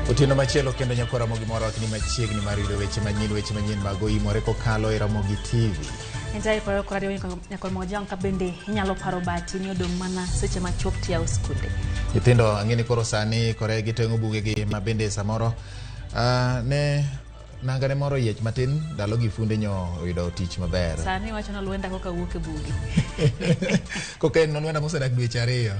Otieno machielo kendo nyakora Ramogi moro akini machiegni mar yudo weche manyien mag Oimore kokalo e RAMOGITV. Entai paro radio nyakora mojang ka bende inyalo paro bati ni odong mana seche machop tiao skunde. Nyithindo ang'eni koro sani kore gitengo bugegi ma bende samoro ne nangane moro yiech matin dalo gi funde nyo oyudo tich maber. Sani wacho na luenda koka wuok e bugi. Koken no luenda mosedak dweche ariyo.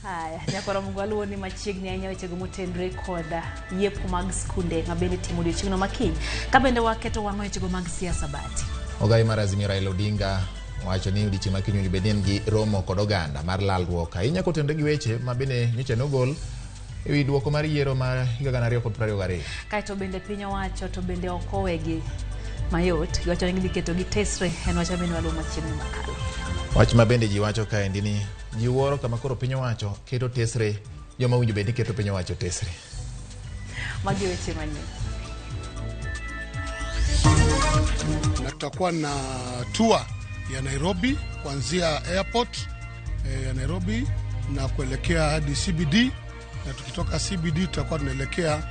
Haya, nyakora mugwaluo ni machiegni ahinya weche go motenre koda yepo mag skunde ma bende timo odiochieng'no makiny. Ka bende waketo wang'o weche go mag siasa bati. Ogai mar Azimio Raila Odinga wacho ni odiochieng' makiny bende gi romo kod oganda mar lalruok ahinya kotenre gi weche ma bende nyocha nogol ewi duoko mar yiero mar higa 2022. Kaito bende piny owacho to bende okowegi mayot giwacho ni giketo gi tesre en wacho bende waluo machiegni makalo. Wach ma bende ji wacho ka endi ni ji wuoro kama koro piny owacho keto tesre joma winjo bende keto piny owacho tesre. Magi weche manyien. Na tutakuwa na tour ya Nairobi kuanzia airport ya Nairobi na kuelekea hadi CBD, na tukitoka CBD tutakuwa tunaelekea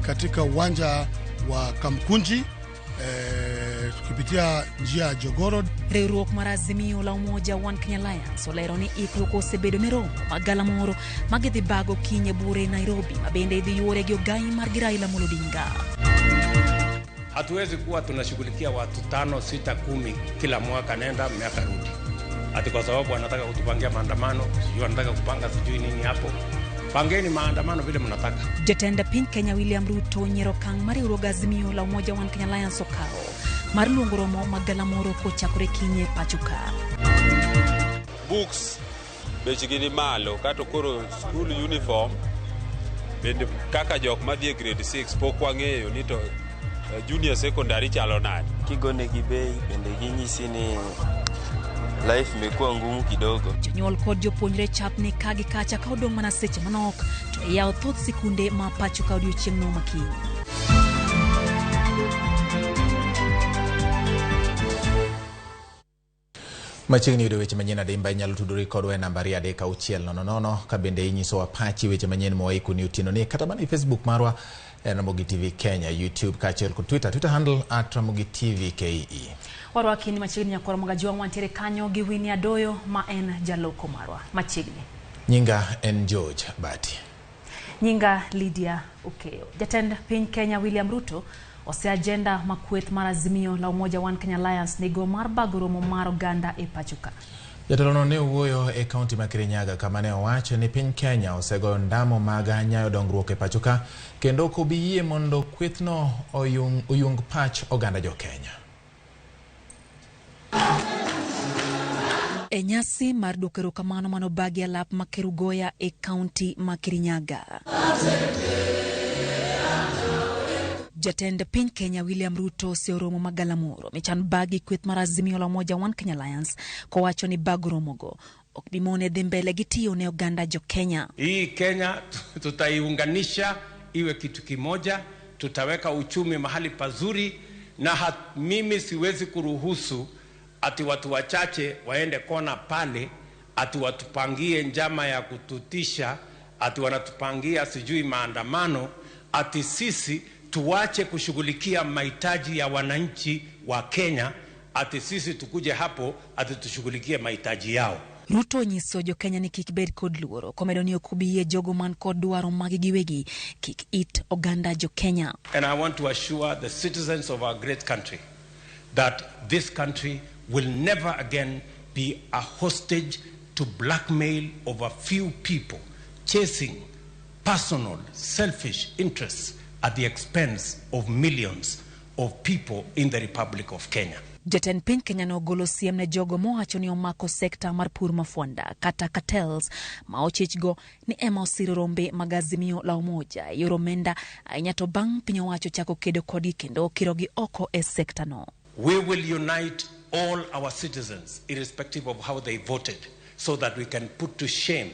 katika uwanja wa Kamkunji tukipitia njia ya Jogoro. Riwruok mar Azimio la Umoja One Kenya Alliance olero ni ikruok osebedo ne romo magala moro magidhi bago kinye bure Nairobi mabende idhi yuore gi Ogai mar Raila Odinga. Hatuwezi kuwa tunashughulikia watu 5, 6, 10 kila mwaka nenda miaka rudi. Ati kwa sababu wanataka kutupangia maandamano, sijui wanataka kupanga sijui nini hapo. Pangeni maandamano vile mnataka. Jatenda piny Kenya William Ruto nyero kang mari uroga Azimio la Umoja One Kenya Alliance okao mar luongo romo magala moro kochakore kinye pachuka. Books bechgi ni malo kato koro school uniform bende kaka jok madhi e grade 6 pok wang'eyo ni to junior secondary chalo nade. Kigone gi bei bende ginyisi ni life imekuwa ngumu kidogo. Jonyuol kod jopuonjre chapni kagi kacha ka odong mana seche manok to yao thoth sikunde ma pachuka odiochieng'no makiny. Machiegni yudo weche manyien adimba inyalo tudori kodwa e nambari 36000 ka bende inyiso wapachi weche manyien mowaiko ni utino ni kata bani Facebook marwa RAMOGITV Kenya, YouTube kachiel kod Twitter handle @RAMOGITV KE. Warwakini machiegni nyakora magaji wang' wantiere kanyo gi Winnie Adoyo ma en jaloko marwa. Machiegni. Nyinga en George Bati. Nyinga Lydia Ukeo. Jatend piny Kenya William Ruto ose agenda makweth mar Azimio la Umoja One Kenya Alliance nigo mar bago romo mar oganda e pachuka. Jatelono ne owuoyo e kaunti ma Kirinyaga kama ne owacho ni piny Kenya osego ndamo mag nyayo dongruok e pachuka kendo kobiyie mondo kwethno oyung pach oganda jo Kenya. E nyasi mar dukero kamano manobagi alap makerugoya e kaunti ma Kirinyaga. Jatend piny Kenya William Ruto seoromo magala moro mechan bagi kweth mar Azimio la Umoja One Kenya Alliance kowacho ni bago romogo ok bimone dhi mbele gi tiyo ne oganda jo Kenya. Hii Kenya tutaiunganisha iwe kitu kimoja, tutaweka uchumi mahali pazuri, na mimi siwezi kuruhusu ati watu wachache waende kona pale ati watupangie njama ya kututisha, ati wanatupangia sijui maandamano, ati sisi tuwache kushughulikia mahitaji ya wananchi wa Kenya, ati sisi tukuje hapo ati tushughulikie mahitaji yao. Ruto nyiso jo Kenya ni kik bed kod luoro komedo ni okubiye jogo man kod dwaro magi giwegi kik it oganda jo Kenya. And I want to assure the citizens of our great country that this country will never again be a hostage to blackmail of a few people chasing personal selfish interests at the expense of millions of people in the Republic of Kenya. Jatend piny Kenya no golo siem ne jogo mowacho ni omako sekta mar pur mafuanda kata cartels ma ochichgo ni ema osiro rombe mag Azimio la Umoja yoro menda ahinya to bang' piny owacho chako kedo kodgi kendo kirogi oko e sekta no. We will unite all our citizens irrespective of how they voted so that we can put to shame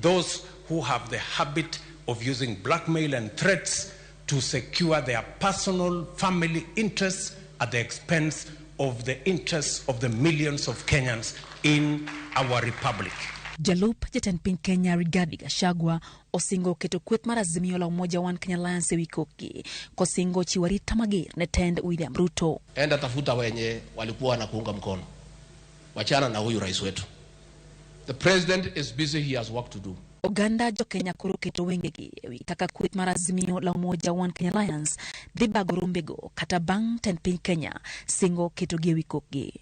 those who have the habit of using blackmail and threats to secure their personal family interests at the expense of the interests of the millions of Kenyans in our republic. Jalup jatend piny Kenya Rigathi Gachagua osingo keto kweth mar Azimio la Umoja One Kenya Alliance ewi koki kosingo chiwo arita mager ne tend William Ruto. Enda tafuta wenye walikuwa wanakuunga mkono, wachana na huyu rais wetu. The president is busy, he has work to do. Oganda jo Kenya koro keto wengegi ewi kaka kweth mar Azimio la Umoja One Kenya Alliance dhi bago rombego kata bang' tend piny Kenya singo keto gi ewi koki.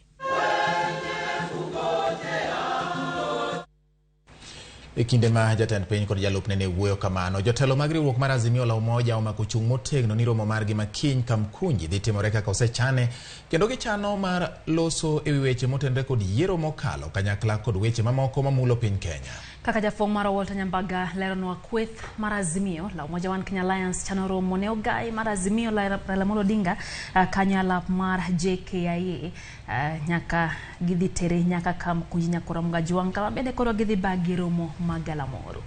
E kinde ma jatend piny kod jalupne ne wuoyo kamano, jotelo mag riwruok mar Azimio la Umoja omako chung' motegno ni romo margi makiny Kamkunji dhi timore kaka osechane, kendo gichano mar loso ewi weche motenore kod yiero mokalo kanyakla kod weche mamoko mamulo piny Kenya. Kaka jafong mar Walter Nyambaga leronwa kweth mar Azimio la Umoja One Kenya Alliance chano romo ne ogai mar Azimio la Ramogi Odinga kanyo alap mar JKIA nyaka gidhi tere nyaka Kamkunji nyakora Mgajuang kama bende koro gidhi bagi romo magalamoro.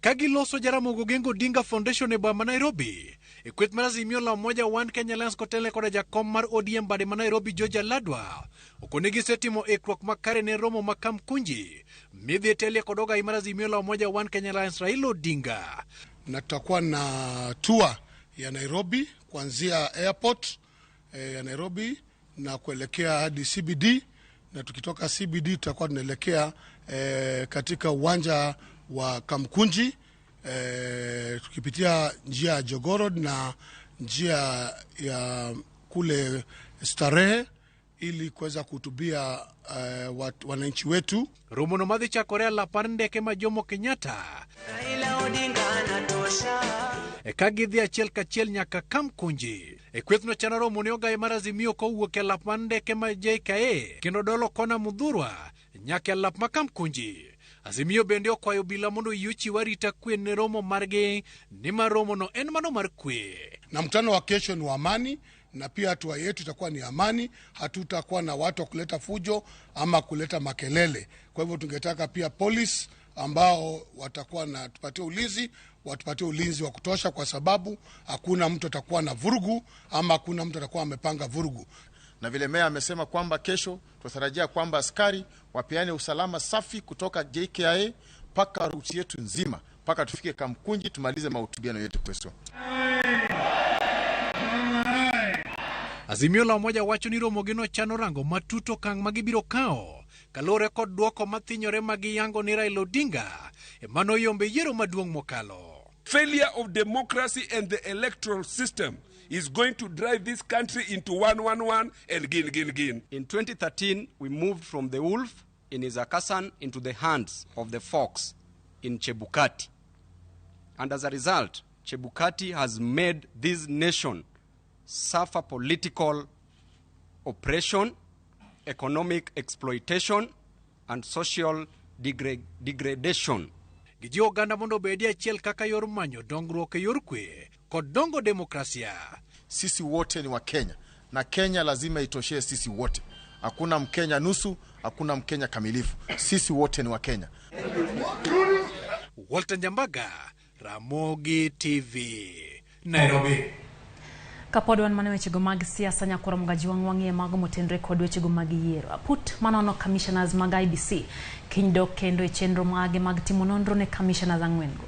Kagiloso Jaramogi Odinga Foundation e boma Nairobi, e kweth mar Azimio la Umoja One Kenya Alliance kotele koda jakom mar ODM bade ma Nairobi George Ladwa okonegi setimo ekruok makare ne romo ma Kamkunji midhi tele kod ogai mar Azimio la Umoja One Kenya Alliance Raila Odinga. Na tutakuwa na tour ya Nairobi kuanzia airport ya Nairobi na kuelekea hadi CBD, na tukitoka CBD tutakuwa tunaelekea katika uwanja wa Kamkunji tukipitia njia ya Jogorod na njia ya kule Starehe ili kuweza kuhutubia wananchi wetu. Romo no madhi chakore la parndeke ma Jomo Kenyatta Raila Odinga anatosha kagidhi achiel kachiel nyaka Kamkunji. Kweth no chano romo ne ogai mar Azimio kowuok e lap mandeke ma JKA kendo dolo kona Mudhurwa nyaka lap ma Kamkunji. Azimio bende okwayo bila mondo yuchi warita kwe ne romo margi ni maromo no en mano mar kwe. Na mkutano wa kesho ni wa amani, na pia hatua yetu itakuwa ni amani, hatutakuwa na watu wa kuleta fujo ama kuleta makelele. Kwa hivyo tungetaka pia police ambao watakuwa na tupatie ulinzi, watupatie ulinzi wa kutosha, kwa sababu hakuna mtu atakuwa na vurugu ama hakuna mtu atakuwa amepanga vurugu. Na vile meya amesema kwamba kesho tunatarajia kwamba askari wapeane usalama safi kutoka JKIA paka ruti yetu nzima paka tufike Kamkunji tumalize mahutubiano yetu kweso. Azimio la Umoja wacho ni romo gino chano rango matuto kang magibiro kao kalore kod duoko mathinyore magiyango ni Raila Odinga mano yombe yiero maduong' mokalo. Failure of democracy and the electoral system is going to drive this country into 1-1-1 and gin. In 2013, we moved from the wolf in Izakasan into the hands of the fox in Chebukati. And as a result, Chebukati has made this nation suffer political oppression, economic exploitation, and social degradation. Gijio ganda mondo bedi achiel kaka yor manyo dongruok e yor kwe kod dongo demokrasia. Sisi wote ni wa Kenya na Kenya lazima itoshee sisi wote. Hakuna Mkenya nusu, hakuna Mkenya kamilifu. Sisi wote ni wa Kenya. Walter Nyambaga, Ramogi TV, Nairobi. Kapod wan mane weche go mag siasa nyakora Mgajuang wang'ie mago motenre kod weche go mag yiero. Aput manono commissioners mag IBC kindo kendo e chenro mage mag timo nonro ne commissioners ang'wen go.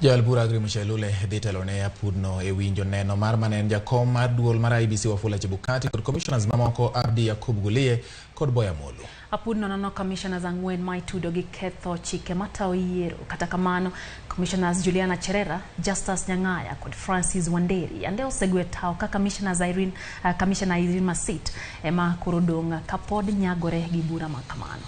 Jal bura Agri Mchelule dhi telone apudno e winjo neno mar manen jakom mar duol mar IBC Wafula Chebukati kod commissioners mamoko Abdi Yakub Gulie kod Boya Molu. Apudno nono commissioners ang'wen ma itudo gi ketho chike matao yiero. Kata kamano commissioners Juliana Cherera, Justus Nyang'aya kod Francis Wanderi ande osegwe tao ka commissioners commissioner Irene Masit ema koro dong' kapod nyagore gi bura ma kamano.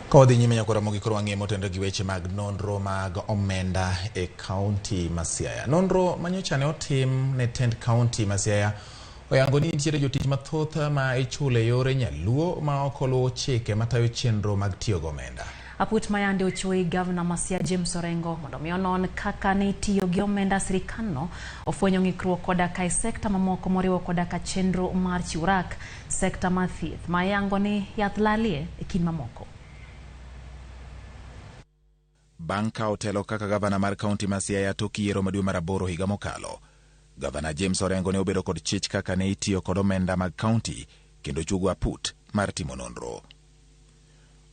Kodhi nyime nyakora Ramogi koro wang'ie motenre gi weche mag nonro mag omenda e county ma Siaya. Nonro manyocha ne otim ne tend county ma Siaya oyango ni nitiere jotich mathoth ma ichule yore nyaluo ma okoluwo chike matayo chenro mag tiyo gomenda. Aput mayande ochoi Governor Masia James Orengo mondo mi onon kaka ne tiyo gi omenda sirikano ofwenyo ng'ikruok koda ka sekta mamoko moriwo koda ka chenro mar chiurak sekta mar thieth mayango ni yath lalie e kind mamoko. Banka otelo kaka gavana mar kaunti ma Siaya tok yiero maduong' mar 8 higa mokalo. Gavana James Orengo ne obedo kod chich kaka ne itiyo kod omenda mag kaunti kendo chugo aput mar timo nonro.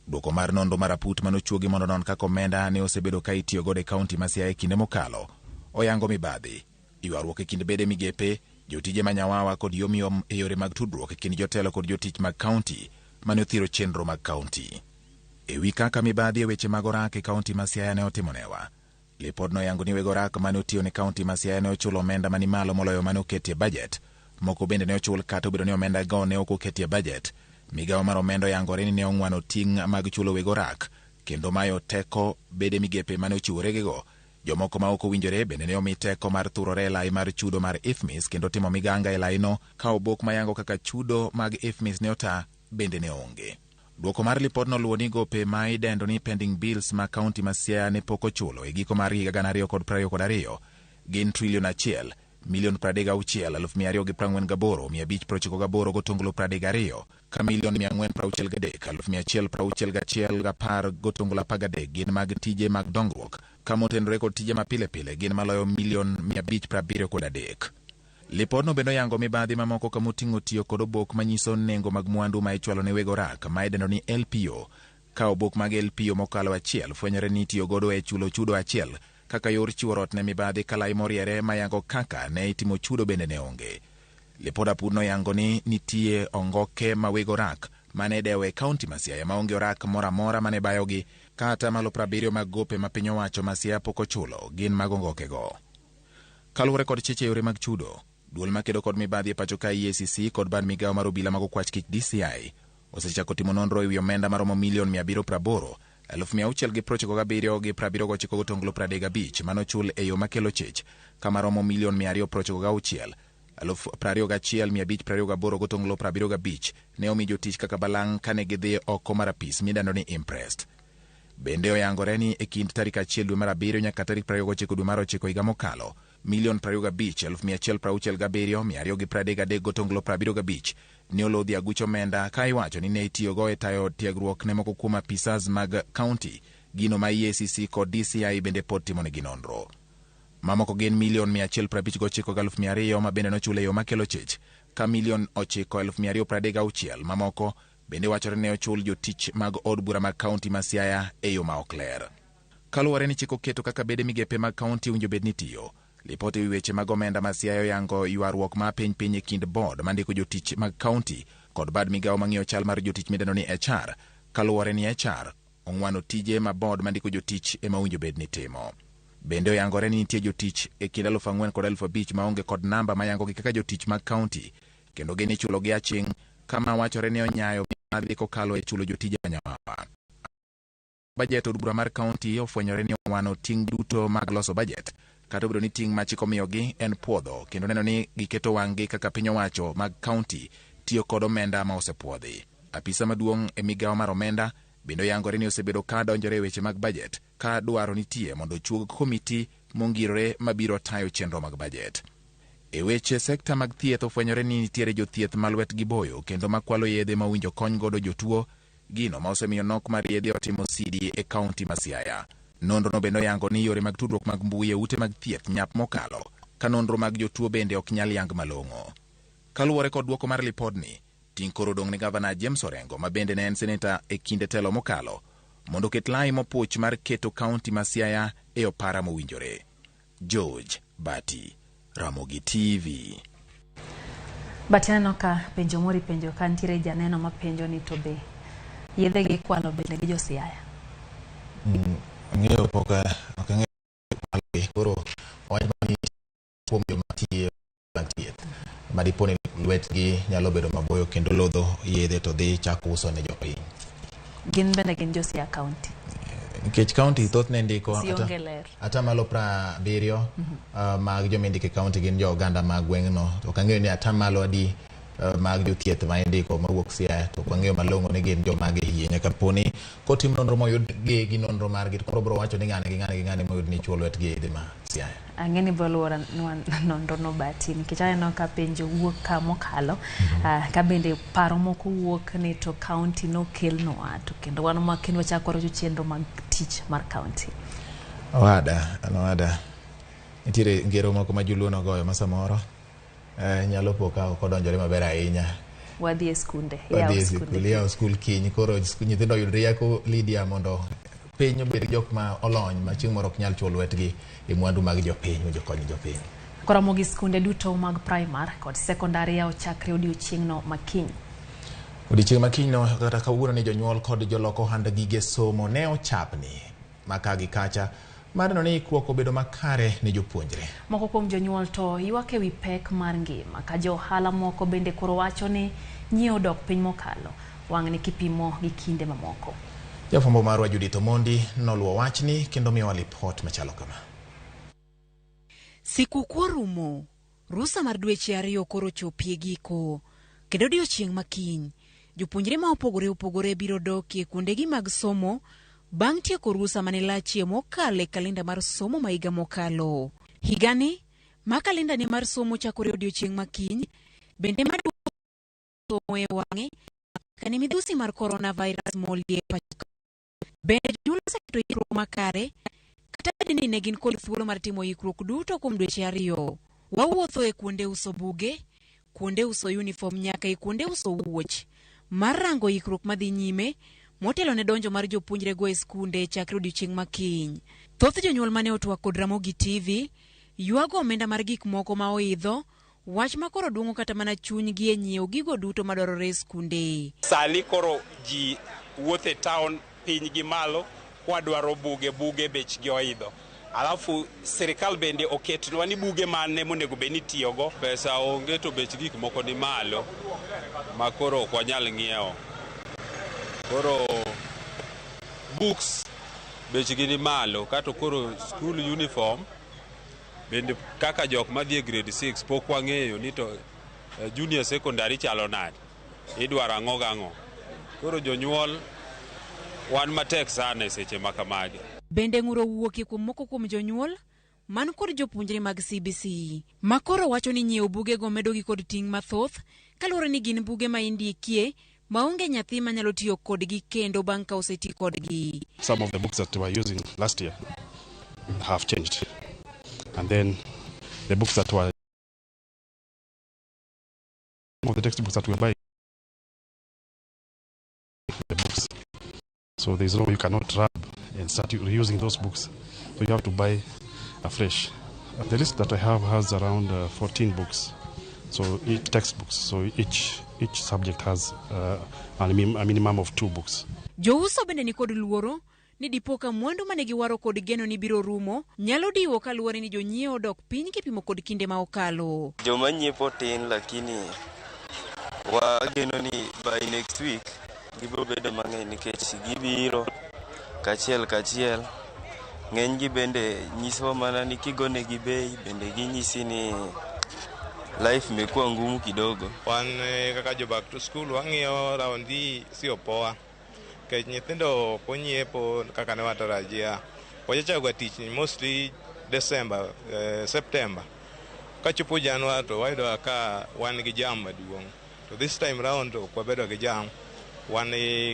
Duoko mar nonro mar aput manochuogi mondo non kaka omenda ne osebedo ka itiyo godo e kaunti ma Siaya e kinde mokalo oyango mibadhi, ywaruok e kind bede migepe, jotije manyawawa kod yomyom e yore mag tudruok e kind jotelo kod jotich mag kaunti mane othiro chenro mag kaunti. E wi kaka mibadhi e weche mag orak e kaunti ma Siaya ne otimonewa, lipodno oyango ni weg orak mane otiyo ne kaunti ma Siaya ne ochulo omenda mani malo moloyo mane oketie bajet. Moko bende ne ochul kata obedo ni omenda go ne ok oketie bajet. Migawo mar omenda oyangore ni ne ong'wano ting' mag chulo weg orak kendo mayo teko bede migepe mane ochiwore gigo. Jomoko ma ok owinjore bende ne omi teko mar thurore e lai mar chudo mar IFMIS kendo timo miganga e laino ka obok mayango kaka chudo mag IFMIS ne ota bende ne onge. Duoko mar lipodno luwo ni gope ma idendo ni pending bills ma kaunti ma Siaya ne pok ochulo e giko mar higa 2022 gin $1,000,000, $1,248,598 gotonglo 32, ka $463,161,10 gotonglo 13 gin mag tije mag dongruok, ka motenore kod tije mapile pile gin maloyo $573,000. Lipodno bendo yango mibadhi mamoko kama oting'o tiyo kod obok manyiso nengo mag mwandu ma ichwalo ne weg orak ma idendo ni LPO, ka obok mag LPO mokalo achiel fwenyore ni tiyo godo e chulo chudo achiel kaka yor chiwo rot ne mibadhi kalai moriere mayango kaka ne itimo chudo bende ne onge. Lipod apudno yango ni nitie ongoke ma weg orak mane dewe kaunti ma Siaya maonge orak mora mora mane bayogi, kata malo 70 mag gope ma piny owacho ma Siaya pok ochulo gin mag ongoke go. Kaluwore kod cheche yore mag chudo, duol makedo kod mibadhi e pacho ka EACC kod bad migawo mar obila mag okwach kich DCI osechako timo nonro e wi omenda maromo $780,000, 697,079 gotonglo 35 manochul e yo makelo chich, ka maromo $296,000, 21,528 gotonglo 75 ne omi jotich kaka balang' kane gidhi oko mar apis midendo ni impressed. Bende oyangore ni e kind tarik 1 dwe mar 7 nyaka tarik 29 dwe mar 9 higa mokalo, $25,167,233 gotonglo 75 ne olodhi aguch omenda ka iwacho ni ne itiyogo e tayo tiegruok ne moko kuom apisas mag kaunti, gino ma EACC kod DCI bende pod timonegi nonro. Mamoko gin $159,200 ma bende nochule yo makelo chich, ka $9,236 mamoko bende wachore ne ochul jotich mag od bura mag kaunti ma Siaya e yo ma ok ler. Kaluwore ni chik oketo kaka bede migepe mag kaunti winjo bed ni tiyo, lipot e wi weche mag omenda ma Siaya oyango ywaruok ma piny e kind board mandiko jotich mag kaunti kod bad migawo mang'iyo chal mar jotich midendo ni HR, kaluwore ni HR ong'wano tije ma board mandiko jotich ema winjo bed ni timo. Bende oyangore ni nitie jotich e kind 4,000 kod 5,000 maonge kod namba mayangogi kaka jotich mag kaunti, kendo gin ichulogi aching' kama wachore ni onyayo mibadhi kokalo e chulo jotije manyawawa. Bajet od bura mar kaunti ofwenyore ni owano ting' duto mag loso bajet, kata obedo ni ting' ma chik omiyogi en puodho kendo neno ni giketo wang'gi kaka piny owacho mag kaunti tiyo kod omenda ma osepwodhi. Apisa maduong' e migawo mar omenda bende oyangore ni osebedo ka donjore e weche mag bajet, ka dwaro nitie mondo ochuog komiti mongirore mabiro tayo chenro mag bajet. E weche sekta mag thieth ofwenyore ni nitiere jothieth ma lwetgi boyo kendo makwalo yedhe ma winjo kony godo jotuo, gino ma osemiyo nok mar yedhe otimo sidi e kaunti ma Siaya. Nonro no bende oyango ni yore mag tudruok mag mbui e ute mag thieth nyap mokalo, ka nonro mag jotuo bende ok nyal yang malong'o. Kaluwore kod duoko mar lipodni, ting' koro dong' ne Gavana James Orengo ma bende ne en seneta e kinde telo mokalo, mondo ket lai mopuch mar keto kaunti ma Siaya e opara mowinjore. George Bati, Ramogi TV. Bati aneno ka penjo mori penjo ka nitiere janeno ma penjo ni to be yedhe gi kwano bende gi jo Siaya. Ng'eyo poka ok ng'eyo koro wachmani kuom joma tiyo thieth madiponi lwetgi nyalo bedo maboyo kendo lodho yedhe to dhi chako uso ne jopiny. Gin bende gin jo Siaya kaunti. Nikech kaunti thothne ndiko ata malo 70 mag joma indiko e kaunti gin jo oganda mag gweng'no, to ok ang'eyo ni ata malo adi mag jothieth ma indiko mawuok Siaya, to kwang'eyo malong'o ni gin joma gihie nyaka poni kotim nonro moyud gi nonro margi, koro bro wacho ni ng'ane moyud ni chuo lwetgi yedhe ma Siaya. Ang'eni boluora nonro no Bati, nikech aneno ka penjo wuok ka mokalo, ka bende paro moko wuok ni to kaunti no kelnowa, to kendo wan ma kendo wachako rojo chenro mag tich mar kaunti. Wada Nitiere ngero moko ma joluono goyo ma samoro nyalo poka kodonjore maber ahinya. Wadhi e skunde. Yaw skul kiny koro nyithindo yud rieko Lydia mondo piny obed jok ma olony ma chieng' moro ok nyal chuo lwetgi e mwandu mag jopiny ma jokony jopiny. Ramogi skunde duto mag primar kod sekondari ochakre odiochieng'no makiny. Odiochieng' makinyno kata kawuono ni jonyuol kod joloko ohand gige somo ne ochapni maka gi kacha mar neno ni ikruok obedo makare ne jopuonjre. Moko kuom jonyuol to ywak ewi pek mar ngima ka jo ohala moko bende koro wacho ni nyiewo dok piny mokalo wang' ni kipimo gi kinde mamoko. Jafwambo marwa Judith Omondi noluwo wachni kendo miyowa lipot machalo kama. Sikuku orumo, rusa mar dweche 2 koro chopie giko, kendo odiochieng' makiny jopuonjre ma opogore biro dokie kuondegi mag somo bang' tieko rusa mane lachie mokalo e kalenda mar somo ma higa mokalo. Higani ma kalenda ne mar somo chakore odiochieng' makiny bende maduong' somo e wang'e kane midhusi mar coronavirus molie pachka. Bende jonyuol oseketo ikruok makare kata bedni ne gin kod thuolo mar timo ikruok duto kuom dweche 2. Wawuotho e kuonde uso buge, kuonde uso uniform nyaka e kuonde uso wuoch mar rango ikruok madhi nyime motelo ne donjo mar jopuonjre go e skunde chakre odiochieng' makiny. Thoth jonyuol mane otwak kod Ramogi TV ywago omenda mar gik moko ma oidho, wach makoro duong'o kata mana chunygi e nyiewo gigo duto madwarore e skunde. Sali koro ji wuothe town piny gi malo kwadwaro buge bechgi oidho. Alafu serikal bende oketnwa ni buge mane monego beni tiyogo. Pesa onge to bech gik moko ni malo ma koro ok wanyal ng'iewo. Koro books bechgi ni malo kato koro school uniform bende kaka jok madhi e grade 6 pok wang'eyo ni to junior secondary chalo nade, idwaro ang'o gang'o. Koro jonyuol wan matek sana e seche makamagi. Bende ng'uro wuokie kuom moko kuom jonyuol man kod jopuonjre mag CBC makoro wacho ni nyiewo buge go medogi kod ting' mathoth kaluwore ni gin buge ma indikie maonge nyathi manyalo tiyo kodgi kendo bang' ka oseti kodgi. Some of the books that we were using last year have changed, and then the books that were some of the textbooks that we were buying the books, so there's no, you cannot rub and start reusing those books, so you have to buy afresh. The list that I have has around 14 books, so each textbooks, so each subject has a minimum of 2 books. Jouso bende ni kod luoro ni dipoka mwandu mane giwaro kod geno ni biro rumo nyalo diwo kaluwore ni jonyiewo dok piny kipimo kod kinde ma okalo. Joma nyiepo tin lakini wageno ni by next week gibiro bedo mang'eny nikech gibiro kachiel ng'eny gi bende nyiso mana ni kigone gi bei bende ginyisi ni life imekuwa ngumu kidogo. Wan kaka jo back to school wang'iyo raundi sio poa. Kech nyithindo ponyiepo kaka ne watarajia. Wachachagwa tich mostly December, September. Kachopo January to wayudo ka wan gi jam maduong'. To this time round ok wabedo gi jam. Wan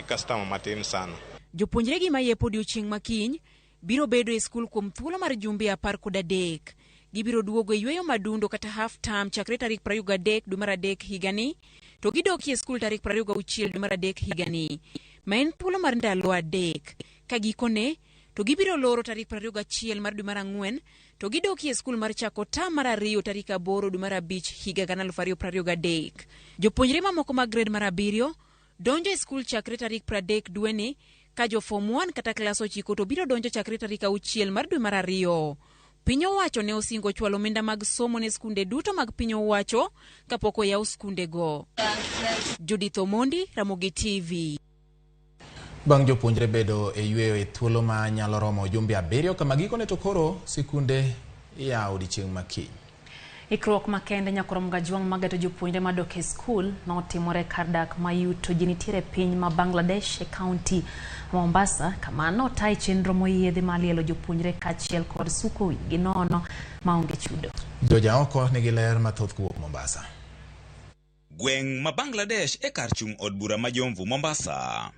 customer matin sana. Jopuonjre gi mayepo odiochieng' makiny biro bedo e skul kuom thuolo mar jumbe 13. Gibiro duogo yweyo madundo kata half term chakre tarik 23 dwe mar 3 higani, to gidokie skul tarik 26 dwe mar 3 higani. Ma en thuolo mar ndalo 3. Ka gikone to gibiro loro tarik 21 mar dwe mar 4 to gidokie skul mar chako term mar 2 tarik 8 dwe mar 5 higa 2023. Jopuonjre mamoko mag grade mar 7 donjo e skul chakre tarik 30 dwe ni, ka jo form 1 kata klas 9 to biro donjo chakre tarik 6 mar dwe mar 2. Piny owacho ne osingo chwalo omenda mag somo ne skunde duto mag piny owacho kapok oyaw skunde go. Judith Omondi, Ramogi TV. Bang' jopuonjre bedo e yweyo e thuolo ma nyalo romo jumbe 7 kama gikone to koro sikunde yaw odiochieng' makiny. Ikruok makende nyakorom gajwang' magato jopuonjre madok e skul notimore kar dak ma yuto ji nitiere piny ma Bangladesh e kaunti Mombasa, kama notayo chenro moyiedhi malielo jopuonjre kachiel kod suko wigi nono maonge chudo. Joja oko nigi ler mathoth kuwuok Mombasa. Gweng' ma Bangladesh e kar chung' od bura ma Jomvu Mombasa.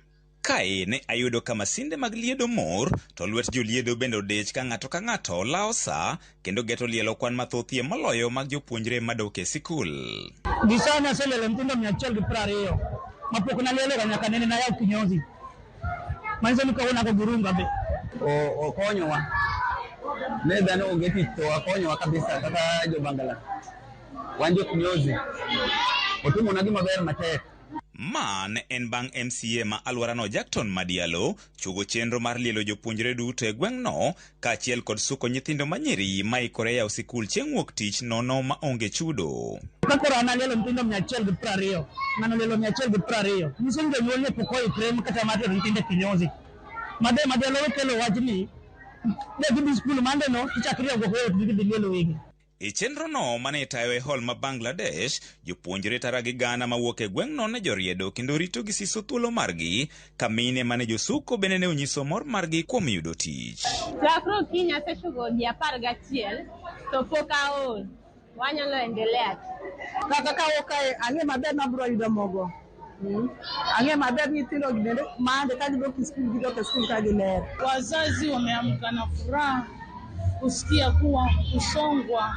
Kae ne ayudo ka masinde mag liedo mor, to lwet joliedo bende odech ka ng'ato lao sa, kendo geto lielo kwan mathothie moloyo mag jopuonjre madok e sikul. Gisana selele mtindo 120 mapoko na lielo nyaka nene na yao kinyozi. Manzo nikaona ko gurunga be. Okonyowa. Ne dhano onge tich to akonyowa kabisa kaka jo Bangala. Wanjo kinyozi. Otumo na gima ber matek. Man en bang' MCA ma alworano Jackton Madialo chugo chenro mar lielo jopuonjre duto e gweng'no kaachiel kod suko nyithindo manyiri ma ikore yawo sikul chieng' wuok tich nono ma onge chudo. Kakoro analielo nyithindo 120. Ng'ano lielo 120. Nyiso ni jonyuol ne pok oikre kata matero nyithindo kinyozi. Madialo kelo wachni ne gidhi skul mande no ichakriyo go hoyo gidhi lielo wigi. E chenro no mane itayo e hall ma Bangladesh, jopuonjre tara gi gana mawuok e gweng'no ne joriedo kendo rito gi siso thuolo margi, ka mine mane josuko bende ne onyiso mor margi kuom yudo tich. Chakro kiny aseshugo ji 11 to pok aol, wanyalo endelea. Kaka kawo kae ang'e maber mabiro yudo mogo. Ang'e maber nyithindo ginde mande ka gidok skul ka giler. Wazazi wameamka na furaha kusikia kuwa kusongwa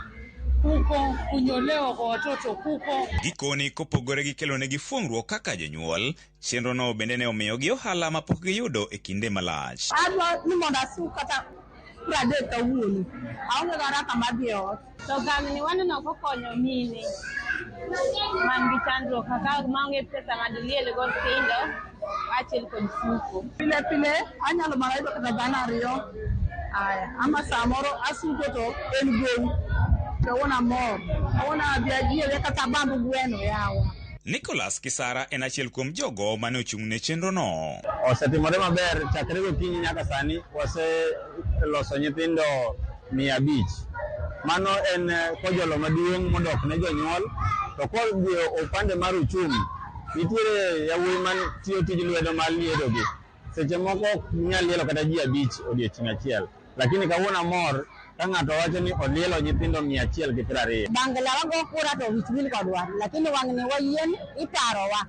kuko, kunyolewa kwa watoto kuko. Gikoni kopogore gi kelo negi fuongruok kaka jonyuol, chenro no bende ne omiyo gi ohala ma pok giyudo e kinde malach. Adwa ni mondo asu kata 30 kawuono. Aonge garaka madhi ot. To gamni waneno kokonyo mine man gi chandruok kaka maonge pesa madiliele go tindo achiel kod suko. Pile anyalo mana yudo kata dhano 2. Aya, ama samoro asuko to en gowi. Kaona mor. Kaona biajie kata bambu gweno yawa. Nicholas Kisara en achiel kuom jogo mane ochung' ne chenro no. Osetimore maber chakre gokinyi nyaka sani wase loso nyithindo 500. Mano en kojolo maduong' modok ne jonyuol, to kodhi opande mar uchumi nitiere yawuoyi man tiyo tij lwedo mar liedo gi. Seche moko nyalo lielo kata ji 5 odiochieng' achiel, lakini kawuono mor ka ng'ato wacho ni olielo nyithindo 120. Bangla wago kura to wichwil kodwa, lakini wang'ni wayien iparowa.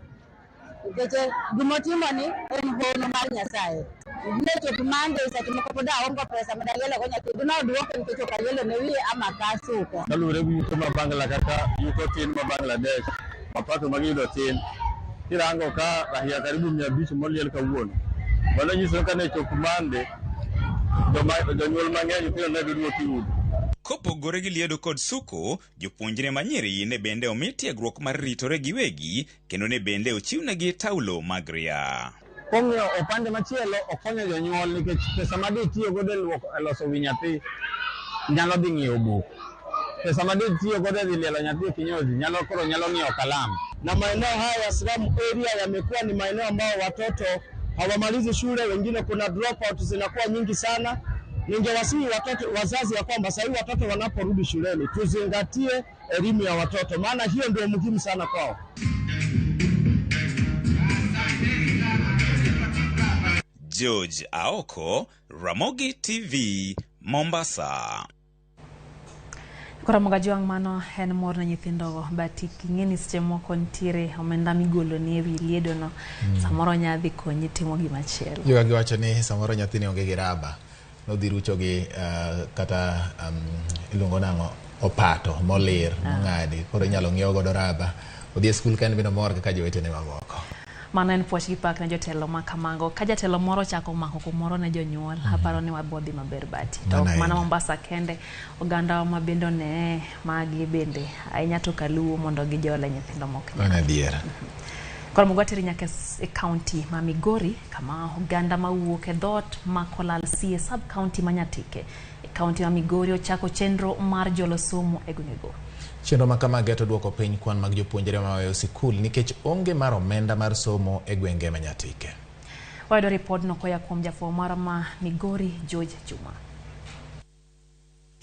Nikech gimotimo ni en hono mar Nyasaye. Ibiro chopo mande seche moko pod aonge pesa madalielo go nyathi. Dino duoko nikech ok alielo ne wiye ama kasuko. Kalure gi yuto ma Bangla kaka yuto tin ma Bangladesh, mapato magiyudo tin. Kirango ka rahia karibu 500 moliel kawuono. Mano nyiso ka ne chopo mande jonyuol mang'eny kendo ne giduoki yudo. Kopogore gi liedo kod suko, jopuonjre manyiri ne bende omi tiegruok mar ritore giwegi, kendo ne bende ochiwnegi taulo mag ria. Kong'io opande machielo okonyo jonyuol nikech pesa madhi tiyo godo e loso wi nyathi nyalo dhi ng'iewo buk. Pesa madhi tiyo godo e lielo nyathi kinyozi nyalo ng'iewo kalamu. Na maeneo haya ya slum area yamekuwa ni maeneo ambao watoto hawamalizi shule, wengine kuna dropout zinakuwa nyingi sana. Ningewasihi wazazi ya kwamba sasa watoto wanaporudi shuleni tuzingatie elimu ya watoto, maana hiyo ndio muhimu sana kwao. George Aoko, Ramogi TV, Mombasa. Ramogi juang mano en mor na nyithindo bati king'eni seche moko ntiere omenda migolo ni ewi liedo no samoro nyadhi konyi timo gimachielo. Juga giwacho ni samoro nyathini onge gi raba nodhi rucho gi kata iluongo nang'o opato molir mong'adi koro inyalo ng'iewo godo raba odhi e skul kaen bino mor kaka jowetene mamoko. Mano en puoch gi pak ne jotelo ma kamago. Ka jatelo moro chako mako kumoro ne jonyuol, aparo ni wabodhi maber bati. To mana Mombasa kende, oganda ma bendo ne magi bende ahinya to kaluwo mondo gijole nyithindo moko. Mana diera. Koro mugwatiri nyaka e county ma Migori, kama oganda mawuok e dhoot ma Kolal sie sub county ma Nyatike. E county ma Migori ochako chenro mar jolo somo e gwengego. Chenro ma kama geto duoko piny kwan mag jopuonjre ma weyo sikul nikech onge mar omenda mar somo e gwenge ma Nyatike. Wayudo ripod no koya kuom jafwambo mara ma Migori, George Juma.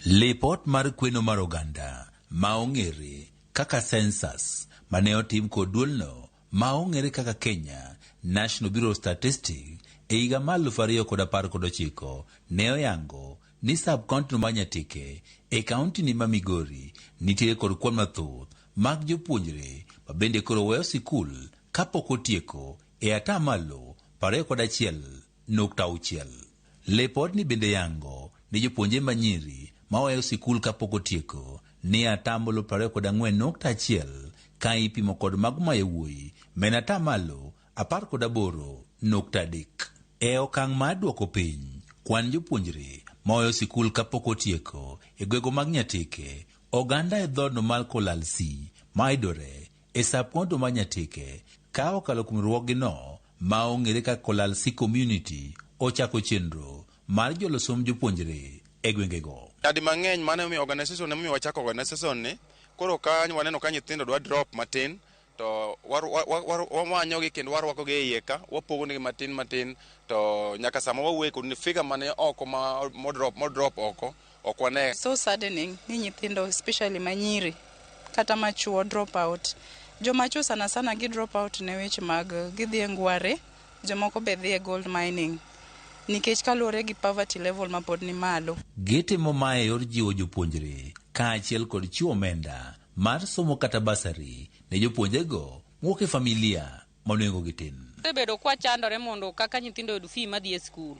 Lipot mar kweno mar oganda ma ong'ere kaka census mane otim kod duolno ma ong'ere kaka Kenya National Bureau of Statistics e higa mar 2019 ne oyango ni sub-county ma Nyatike e kaunti ni ma Migori nitiere kod kwan mathoth mag jopuonjre ma bende koro weyo sikul kapok otieko e atamalo 21.6. Lipot ni bende yango ni jopuonje manyiri maweyo sikul kapok otieko ni atamalo 24.1 ka ipimo kod mago ma yawuoyi men atamalo 18.3. E okang' mar duoko piny kwan jopuonjre maweyo sikul kapok otieko e gwego mag Nyatike, oganda e dhoodno mar Kolalsi maidore e sapwondo mar Nyatike ka okalo kuom ruokgino ma ong'ere ka Kolalsi community ochako chenro mar jolosom jopuonjre e gwengego. Adi mang'eny mane omiyo organization ne wachako organization ni koro kanyo waneno ka nyithindo dwa drop matin to wamanyogi kendo warwakogi e iye ka wapogonegi matin to nyaka sama wawuoye kod ni figure mane oko modrop oko ok wane. So saddening ni nyithindo especially manyiri kata machuo drop out. Jomachuo sana sana gi drop out ne weche mag gidhi e ngware, jomoko be dhi e gold mining nikech kaluwore gi poverty level ma pod ni malo. Gitimo mae yor jiwo jopuonjre kaachiel kod chiwo omenda mar somo kata basari ne jopuonjego wuok e familia manuengo gitin. Bedo kwa chandore mondo kaka nyithindo yud fee madhi e skul.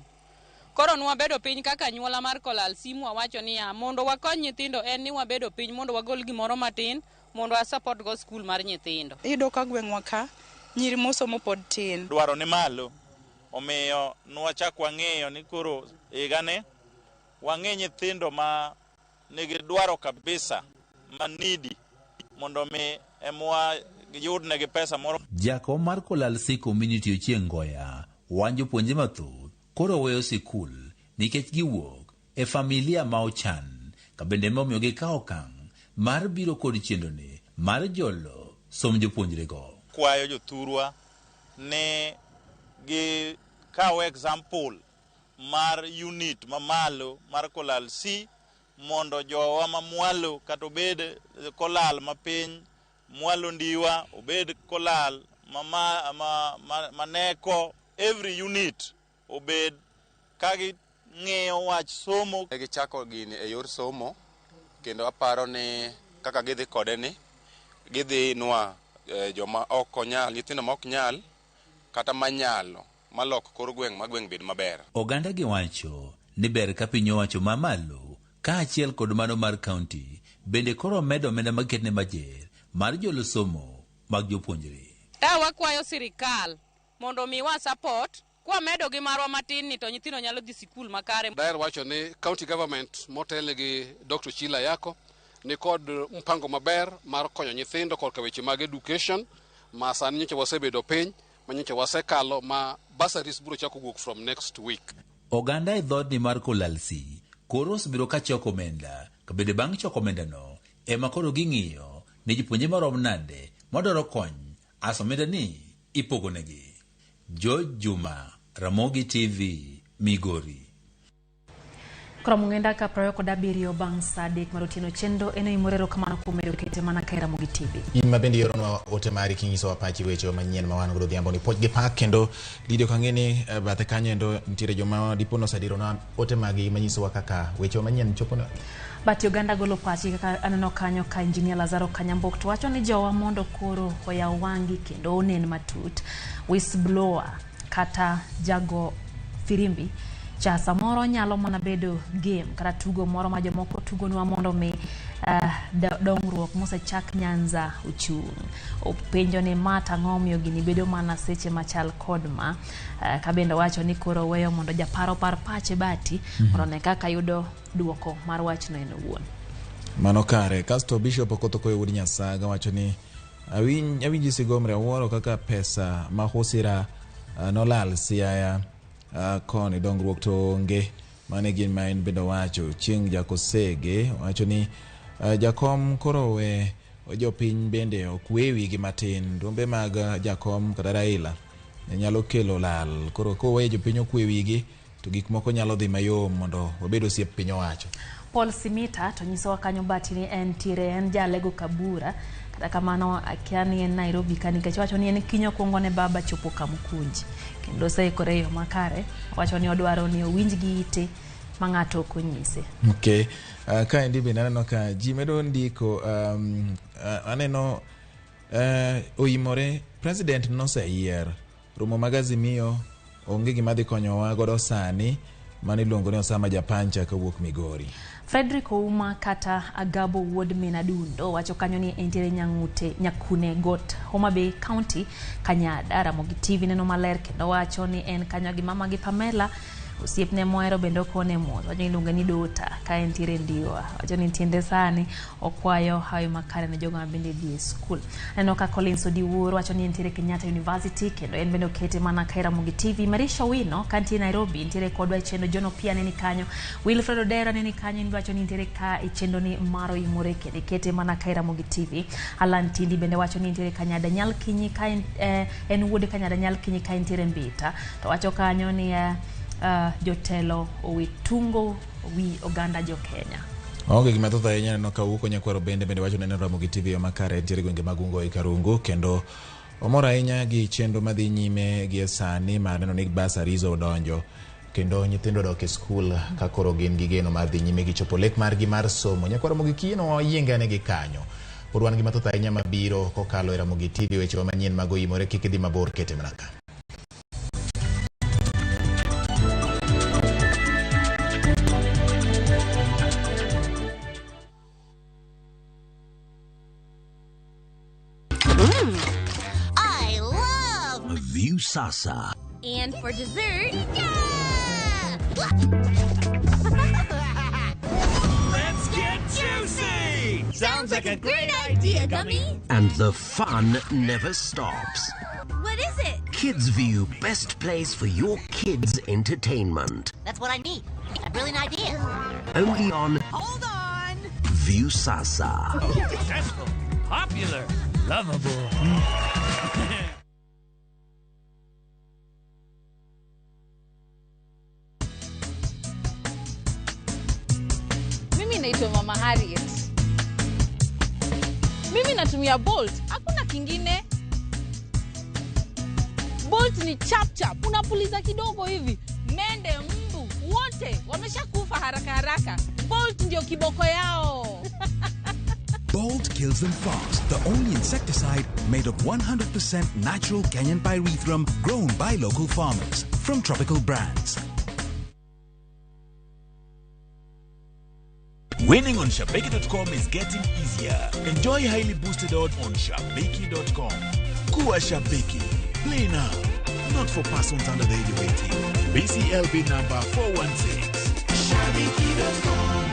Koro nwabedo piny kaka nyuola mar Kolalsi wawacho ni mondo wakony nyithindo en ni wabedo piny mondo wagol gimoro matin mondo support go skul mar nyithindo. Iyudo ka gweng'wa ka nyiri mosomo pod tin. Dwaro ni malo omiyo nwachak wang'eyo ni koro higane wang'e nyithindo ma nigi dwaro kabisa manidi mondo mi emwa yudnegi pesa moro. Jakom mar Kolalsi community Ochieng' Ngoya wan jopuonje mathoth koro weyo sikul nikech giwuok e familia ma ochan ka bende momiyo gikawo okang' mar biro kod chendone mar jolo som jopuonjrego. Kwayo jothurwa ne gi kawo example mar unit mamalo mar Kolalsi mondo jowa mamwalo kata obed kolal mapiny mwalo ndiwa obed kolal maneko every unit obed kagi ng'eyo wach somo. Gichako gini e yor somo kendo aparo ni kaka gidhi kode ni gidhi nwa joma ok onyal, nyithindo ma ok nyal kata manyalo malok kor gweng' ma gweng' bed maber. Oganda giwacho ni ber ka piny owacho mamalo kaachiel kod mano mar kaunti bende koro medo omenda maketne bajet mar jolo somo mag jopuonjre. Wakwayo sirikal mondo miwa support kwa medo gi marwa matin ni to nyithindo nyalo dhi sikul makare. Daer wacho ni county government motelne gi Dr. Chila Yako ni kod mpango maber mar konyo nyithindo kod weche mag education ma sani nyocha wasebedo piny ma nyocha wasekalo ma bursaries biro chako wuok from next week. Oganda e dhoodni mar Kolalsi koro osebiro ka choko omenda ka bende bang' choko omendano ema koro ging'iyo ni jopuonje marom nade modoro kony aso omenda ni ipogonegi. George Juma, Ramogi TV, Migori. Kromo ngenda ka 27 bang' saa 3 mar otieno chendo eno imorero kamano kuom medo kete mana ka Ramogi TV. Ima bende yoronwa ote mari kinyiso wapachi weche manyien ma wan godo dhiambo ni poj gi pak kendo lidio kang'eni bathe kanyo endo nitiere joma dipono sadiro na ote magi manyiso wa kaka weche manyien chopo. Bati Uganda golo pachi kaka aneno kanyo ka Engineer Lazaro Kanyambok to wacho ni jowa mondo koro oyaw wangi kendo onen matut. Whistleblower kata jago firimbi cha samoro nyalo mana bedo game kata tugo moro ma jomoko tugo nwa mondo mi dongruok mosechak Nyanza ochung'. Openjo ni mata ng'omiyo gini bedo mana seche machal kodma kabendo wacho ni koro weyo mondo japaro par pache bati mondo ne kaka yudo duoko mar wachno en owuon. Mano kare. Kasto Bishop Okoto Koyo Wudi Nyasaga wacho ni awinji sigomre awuoro kaka pesa ma hosira nolal siaya koni dongruok to onge mane gin ma en bendo wacho chieng' jakosege wacho ni jakom koro we jopiny bende okwewi gi matin rombe mag jakom kata Raila nyalo kelo lal koro kowe jopiny okwewi gi to gik moko nyalo dhi mayom mondo obed osiep piny owacho. Paul Simita to nyiso kanyo bati ni en jalego Kabura kata kamano akiani en Nairobi kani kecho wacho ni en kinyo kuongo ne baba chopo Kamkunji kendo sai koreyo makare wacho ni odwaro ni owinj gi ite mangato konyise. Okay. Ka endi be naneno ka ji medo ndiko aneno Oimore president no seyier romo magazimio onge gima dhi konyowa godo sani mani luongo ni Osama Japancha kawuok Migori. Frederick Ouma kata Agabo wuod Menadundo wacho kanyo ni entiere Nyakune Got, Homa Bay County, Kanyada. Ramogi TV neno maler kendo wacho ni en kanyo gi mama gi Pamela, osiepne mohero bende okone mos. Wacho ni iluonge ni Dota ka entiere Ndiwa. Wacho ni tiende sani okwayo hayo makare ne jogo mabende dhi skul. Neno ka Collins Odiwuor wacho ni entiere Kenyatta University kendo en bende okete mana ka Ramogi TV. Marisha Wino kantie Nairobi entiere kodwa chendo Jono pia neni kanyo. Wilfred Odera neni kanyo wacho ni entiere ka chendo ni Maro Oimore kendo kete mana ka Ramogi TV. Alan Tindi bende wacho ni entiere Kanyada Nyalkinyi ka en wuode Kanyada Nyalkinyi ka entiere Mbita. To wacho kanyo ni jotelo owitungo wi oganda jo Kenya. Onge gima thoth ahinya neno ka wuok Nyakwaro bende wacho neno Ramogi TV yo makare entiere gwenge magungo i Karungu kendo omora ahinya gi chenro madhi nyime gi sani mar neno ni basarizo odonjo kendo nyithindo dok e skul ka koro gin gi geno mar dhi nyime gi chopo lek margi mar somo. Nyakwaro Ramogi kino oyiengane gi kanyo. Pod wan gima thoth ahinya mabiro kokalo e Ramogi TV weche manyien mag Oimore kik idhi mabor kete mana ka. I love View Sasa. And for dessert, Let's get juicy! Sounds like a great idea, Gummy. And the fun never stops. What is it? Kids View, best place for your kids' entertainment. That's what I need. A brilliant idea. Only on Hold on. View Sasa. Successful, popular, lovable. Mimi naitwa Mama Harriet. Mimi natumia Bolt. Hakuna kingine. Bolt ni chap chap. Unapuliza kidogo hivi. Mende, mbu, wote wameshakufa haraka haraka. Bolt ndio kiboko yao. Bolt kills them fast. The only insecticide made of 100% natural Kenyan pyrethrum grown by local farmers from tropical brands. Winning on Shabeki.com is getting easier. Enjoy highly boosted odds on Shabeki.com. Kuwa Shabeki. Play now. Not for persons under the age of 18. BCLB number 416. Shabeki.com.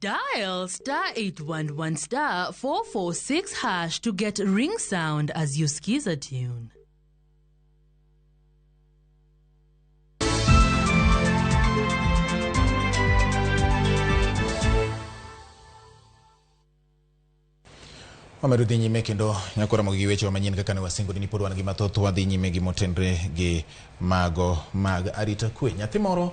Dial *811 *446# to get ring sound as you skiza tune. Wamerudi nyime kendo Nyakwaro Ramogi weche manyien kaka ne wasingo ni pod wan gi mathoth wadhi nyime gi motenre gi mago mag arita kwe. Nyathi moro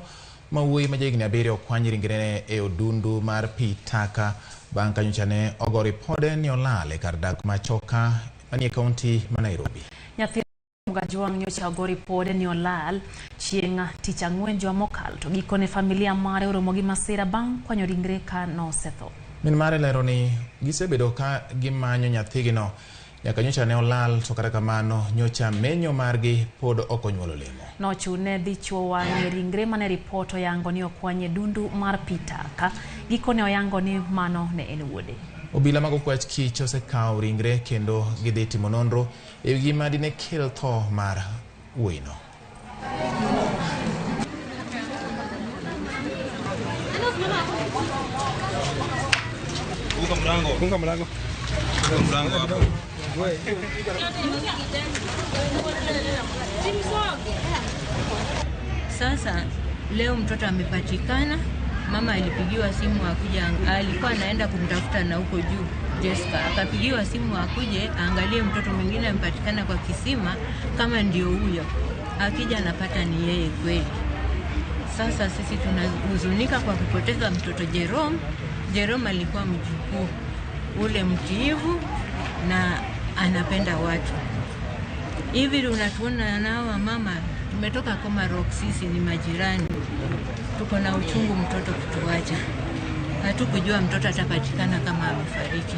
mawuoyi ma jahigni 7 okwany ringrene e odundu mar pi taka bang' kanyocha ne ogo ripode ni olal e kar dak machoka manie kaunti ma Nairobi. Nyathi Mugajwang nyocha ogo ripode ni olal chieng' tich ang'wen juma mokalo to gikone familia mare oromo gi masira bang' kwanyo ringre ka nosetho. Min mare lero ni gisebedo ka gimanyo nyathigino nyaka nyocha ne olal to kata kamano nyocha menyo margi pod ok onyuolo olemo. Nochune dhi chuo wang'e ringre mane ripot oyango ni okwanye dundu mar pi taka. Gikone oyango ni mano ne en wuode. Obila mag okwach kich osekawo ringre kendo gidhi timo nonro e wi gima dine kel tho mar wuoyino. Funga mlango. Sasa leo mtoto amepatikana. Mama alipigiwa simu akuja, alikuwa anaenda kumtafuta na huko juu Jessica. Akapigiwa simu akuje angalie mtoto mwingine amepatikana kwa kisima kama ndio huyo. Akija anapata ni yeye kweli. Sasa sisi tunahuzunika kwa kupoteza mtoto Jerome. Jerome alikuwa mjukuu ule mtiivu na anapenda watu. Hivi unatuona nao mama, tumetoka kama rock, sisi ni majirani. Tuko na uchungu mtoto kutuacha. Hatukujua mtoto atapatikana kama amefariki.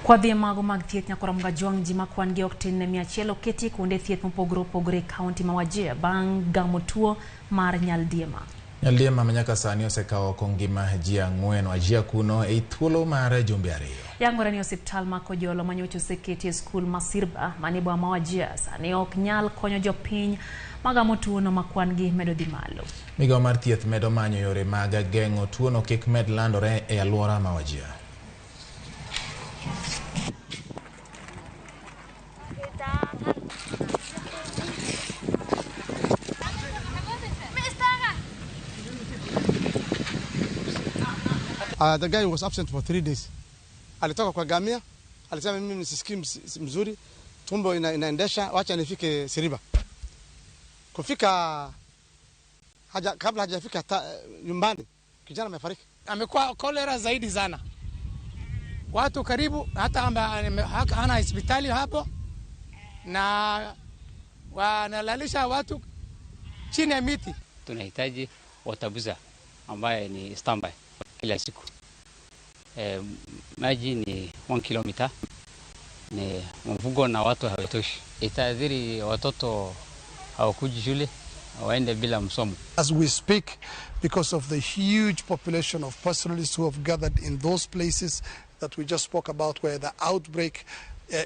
Kwa dhia mago mag thieth nyakora mga juang jima kwan gi ok tin ne miachielo keti kuonde thieth mopogore kaunti ma Wajir bang' gamo tuo mar nyaldiema. Nyaldiema manyaka sani osekawo kongima ji 4 Wajir kuno e thuolo mar jumbe 2. Yangore ni osiptal ma Kojolo manyocho seketi e skul Masirba manibwa ma Wajir sani ok nyal konyo jopiny magamo tuono makwan gi medo dhi malo. Migawo mar thieth medo manyo yore mag geng'o tuono kik med landore e alwora ma Wajir. The guy was absent for 3 days. Alitoka kwa gamia, alisema mimi nisisikii mzuri, tumbo inaendesha, wacha nifike Siriba. Kufika kabla hajafika nyumbani, kijana amefariki. Amekuwa kolera zaidi sana. Watu karibu hata hana hospitali hapo na wanalalisha watu chini ya miti. Tunahitaji watabuza ambaye ni standby kila siku. Maji ni 1 kilomita, ni mvugo na watu hawatoshi. Itadhiri watoto hawakuji shule, waende bila msomo. As we speak, because of the huge population of pastoralists who have gathered in those places that we just spoke about where the outbreak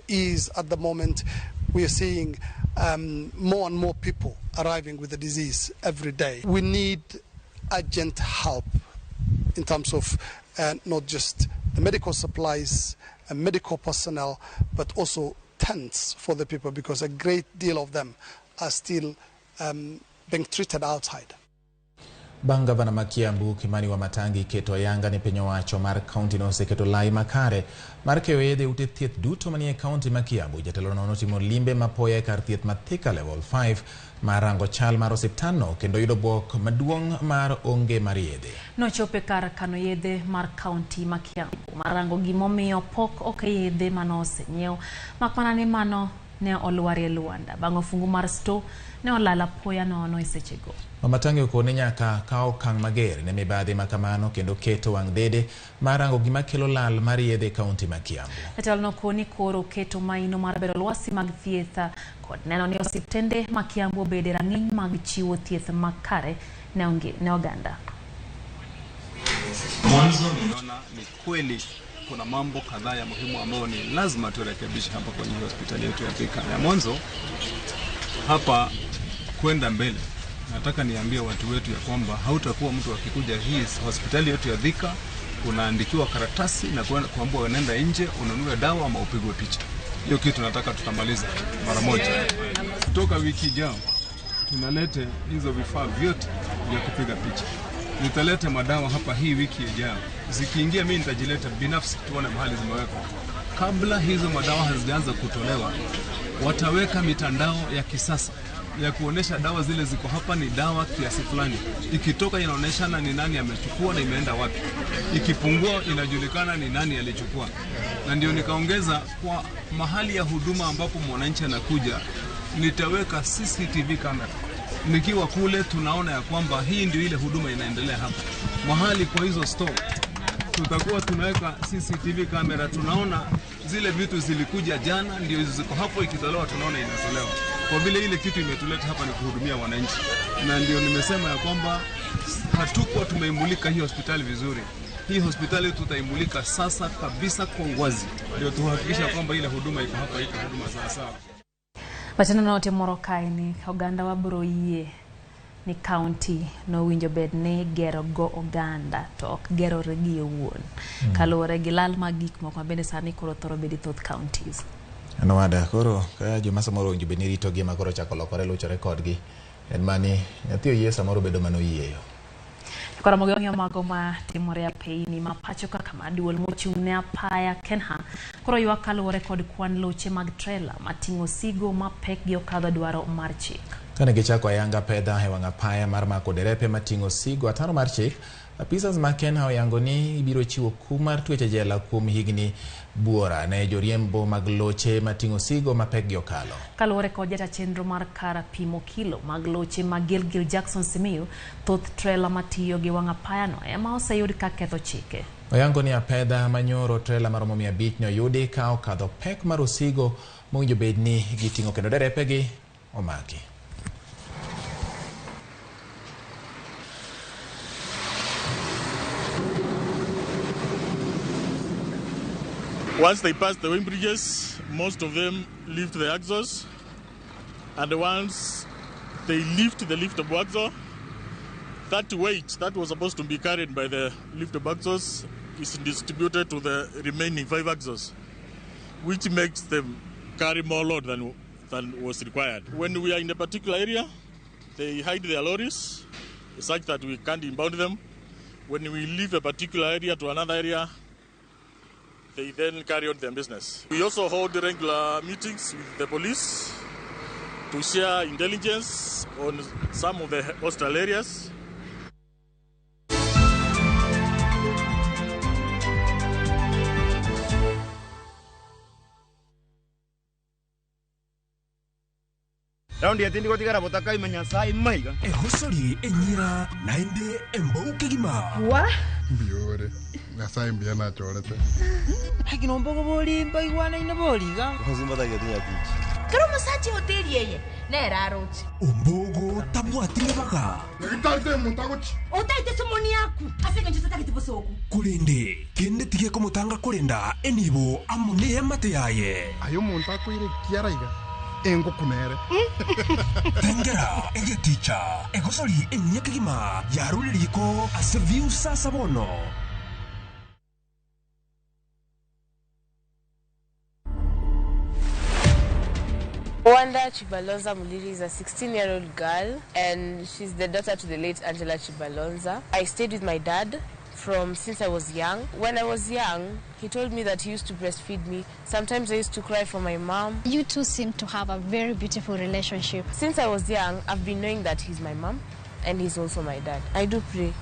is at the moment, we are seeing more and more people arriving with the disease every day. We need urgent help in terms of not just the medical supplies and medical personnel, but also tents for the people, because a great deal of them are still being treated outside. Gavana ma Kiambu Kimani Wamatangi keto yanga ni penyo wacho mar kaunti no seketo lai makare mar keyo yedhe ute thieth duto manie kaunti ma Kiambu. Jatelo no timo limbe mapoya e kar thieth ma Thika level 5 marango chal mar osiptano kendo yudo bwok maduong' mar onge mar yedhe. Nochope kar kano yedhe mar kaunti ma Kiambu marango gimomiyo pok ok yedhe mano osenyiew, makmana ni mano ne olwari Luanda bang' ofungu mar sto ne olala poya nono e sechego. Wamatangi okone nyaka kao kang mager ne mibadhi makamano kendo keto wang' dede marango gima kelo lal mar yedhe kaunti ma Kiambu. Jatelo no koni koro keto maino mar bedo lwasi mag thieth kod neno ni osiptende ma Kiambu obede rang'iny mag chiwo thieth makare ne oganda. Mwanzo ninaona ni kweli kuna mambo kadhaa ya muhimu ambayo ni lazima turekebishe hapa kwenye hospitali yetu ya Thika. Ya mwanzo hapa kwenda mbele, nataka niambie watu wetu ya kwamba hautakuwa mtu akikuja hii hospitali yetu ya Thika unaandikiwa karatasi na kuambiwa unaenda nje ununue dawa ama upigwe picha. Hiyo kitu nataka tutamaliza mara moja. Kutoka wiki ijayo tunalete hizo vifaa vyote vya kupiga picha. Nitaleta madawa hapa hii wiki ijayo. Zikiingia mimi nitajileta binafsi tuone mahali zimewekwa. Kabla hizo madawa hazijaanza kutolewa, wataweka mitandao ya kisasa ya kuonesha dawa zile ziko hapa ni dawa kiasi fulani. Ikitoka inaoneshana ni nani amechukua na imeenda wapi. Ikipungua inajulikana ni nani alichukua. Na ndio nikaongeza kwa mahali ya huduma ambapo mwananchi anakuja, nitaweka CCTV kamera. Nikiwa kule tunaona ya kwamba hii ndio ile huduma inaendelea hapa. Mahali kwa hizo store tutakuwa tunaweka CCTV kamera, tunaona zile vitu zilikuja jana ndio ziko hapo, ikitolewa tunaona inatolewa. Kwa vile ile kitu imetuleta hapa ni kuhudumia wananchi. Na ndio nimesema ya kwamba hatukuwa tumeimulika hii hospitali vizuri. Hii hospitali tutaimulika sasa kabisa kwa wazi. Ndio tuhakikisha kwamba ile huduma iko hapa, iko huduma sawa sawa. Bachana note morokai ni oganda wa broye ni county no winjo bed ne gero go oganda to gero regi owuon. Kalore gi lal magik moko bende sani koro thoro bedi thoth counties. Anwada koro ka joma samoro winjo bed ni rito gi makoro chako lokore luchore kodgi. En mani nyathio yie samoro bedo mano yieyo. Kora mogyo mago ma timore apei ni mapacho kaka maduol mochung'ne apaya Kenha koro ywak kalore kod kwan loche mag trailer mating'o sigo mapek gi okadho dwaro mar chik. Kane gichako ayanga pedha e wang' apaya mar mako derepe mating'o sigo ataro mar chik, apisas ma Kenya oyango ni ibiro chiwo kum mar twech e jela kuom higni buora ne joriembo mag loche mating'o sigo mapekgi okalo. Kaluwore kod jata chenro mar kara pimo kilo mag loche mag Gilgil Jackson Simiyu, thoth trela matiyo gi wang' apayano ema oseyud ka ketho chike. Oyango ni apedha manyoro trela maromo 500 ne oyudi ka okadho pek mar osigo mowinjo bed ni giting'o kendo derepegi omaki. Once they pass the wind bridges, most of them lift the axles, and once they lift the liftable axle, that weight that was supposed to be carried by the liftable axles is distributed to the remaining 5 axles, which makes them carry more load than was required. When we are in a particular area, they hide their lorries such that we can't impound them. When we leave a particular area to another area, they then carry on their business. We also hold regular meetings with the police to share intelligence on some of the hostile areas. Raundi ya tindi gotigara botaka imenya sai maiga. Ehosori enyira nainde embouke gima. Wa? Biore. Ngasai mbiana chorete. Hakino mbogo boli mbaigwana ina boliga. Kozimba da getinya tichi. Karo masaji hoteli yeye. Nera rochi. Umbogo tabwatire baga. Ngitate mutagochi. Otaite somoni yaku. Asenge nchota kitibosoku. Kulinde kende tige komutanga kulinda enibo amune yamate yaye. Ayo monta kuire kiaraiga. Engo kunere. Tengera ege teacher. Egosori enyekigima yaruliriko aseviu sasa bono. Wanda Chibalonza Muliri is a 16-year-old girl, and she's the daughter to the late Angela Chibalonza. I stayed with my dad since I was young. When I was young, he told me that he used to breastfeed me. Sometimes I used to cry for my mom. You two seem to have a very beautiful relationship. Since I was young, I've been knowing that he's my mom and he's also my dad. I do pray.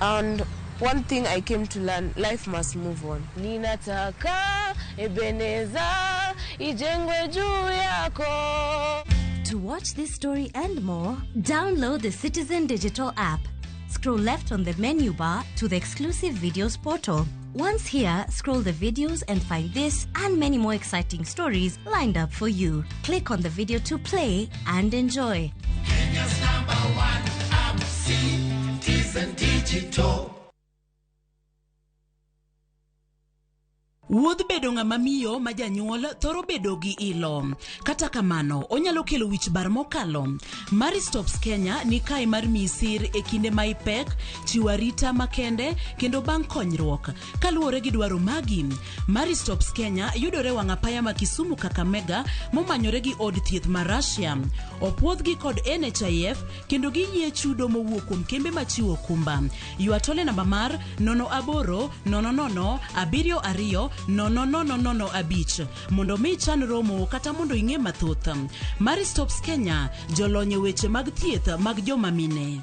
And one thing I came to learn, life must move on. Ninataka Ebeneza ijengwe juu yako. To watch this story and more, download the Citizen Digital app. Scroll left on the menu bar to the exclusive videos portal. Once here, scroll the videos and find this and many more exciting stories lined up for you. Click on the video to play and enjoy. Kenya's #1 app, Citizen Digital. Wuodh bedo ng'ama miyo ma janyuol thoro bedo gi ilo. Kata kamano, onyalo kelo wich bar mokalo. Maristops Kenya ni kai mar misir e kinde ma ipek, chiwo arita makende kendo bang' konyruok. Kaluwore gi dwaro magi, Maristops Kenya yudore wang' apaya ma Kisumu Kakamega momanyore gi od thieth ma Russia. Opuodhgi kod NHIF kendo giyie chudo mowuok kuom kembe machiwo kumba. Ywa tole namba mar 0800 00 72 000 mondo mi chan romo kata mondo ing'e mathoth. Maristops Kenya, jolony e weche mag thieth mag joma mine.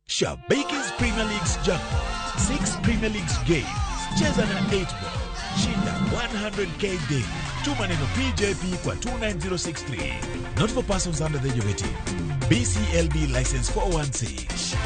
Shabaki's Premier League's jackpot. 6 Premier League's games. Cheza na 8 ball. Shinda 100k daily. Tuma neno PJP kwa 29063. Not for persons under the age of 18. BCLB license 416.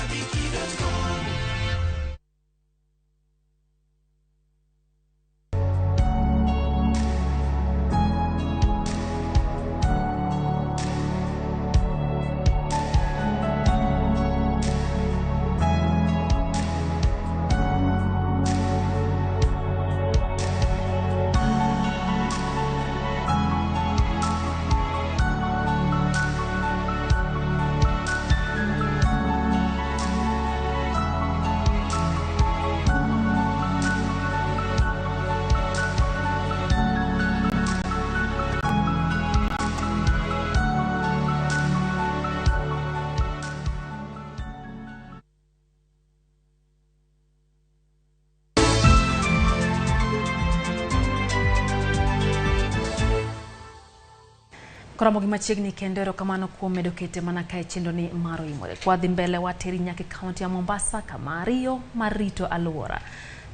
Ramogi machiegni kendo erokamano kuom medo kete mana kae chenro ni mar Oimore. Kwadhi mbele wateri nyaka kaunti ya Mombasa kama ariyo mar rito aluora.